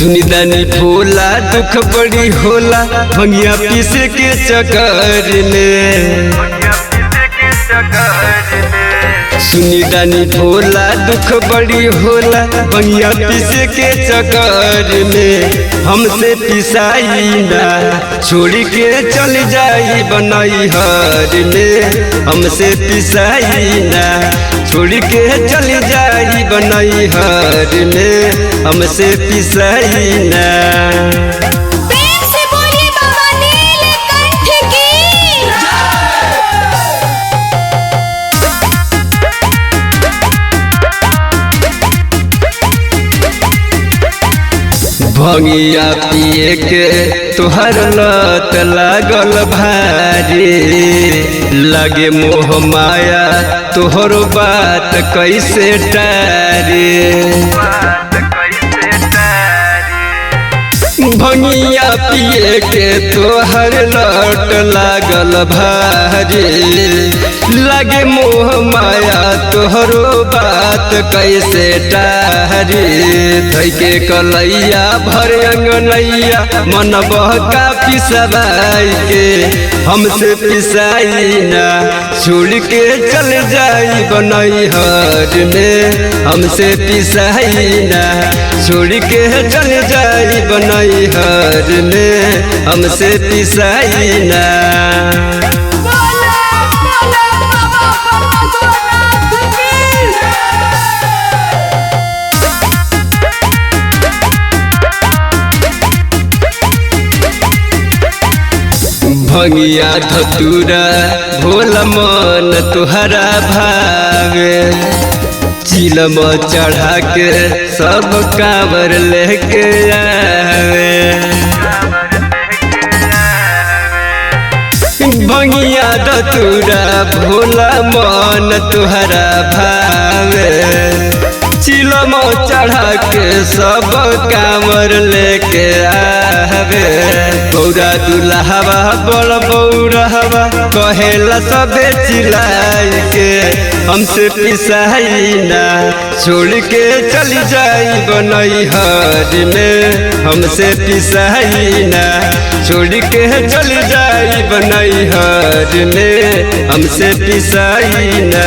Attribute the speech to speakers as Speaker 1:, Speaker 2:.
Speaker 1: सुनी दानी भोला दुख बड़ी होला भंगिया पीसे के चक्कर में। सुनी दानी भोला दुख बड़ी होला भंगिया पीसे के चक्कर में। हमसे पिसाई ना छोड़ के चल जाई बनई हर में। हमसे पिसाई ना छोड़ के चल जाई बनई हर में। हमसे पिसाई ना। भंगिया पिए के तोहर लत लागल भारी लगे मोह माया तोहर बात कैसे टारे। भंगिया पिए के तोहर लत लागल भारी लगे मोह माया तोहरो बात कैसे टारी। धई के कलैया भर अंगनैया मन बहका पिसवाई के। हमसे पिसाई ना छोड़ के चल जाई बनई हर में। हमसे पिसाई ना छोड़ के चल जाई बनई हर में। हमसे पिसाई ना। भंगिया धतूरा भोला मन तुहरा भावे चिलम चढ़ा के सब कांवर लेके आवे। भंगिया धतूरा भोला मन तुहरा भावे चिलम चढ़ा के सब कांवर लेके आवे। बौरा दुल्हवा बड़ बौरहवा कहेला सबे चिल्लाई के। हमसे पिसाई ना छोड़ के चल जाई बनई हर में। हमसे पिसाई ना छोड़ के चल जाई बनई हर में। हमसे पिसाई ना।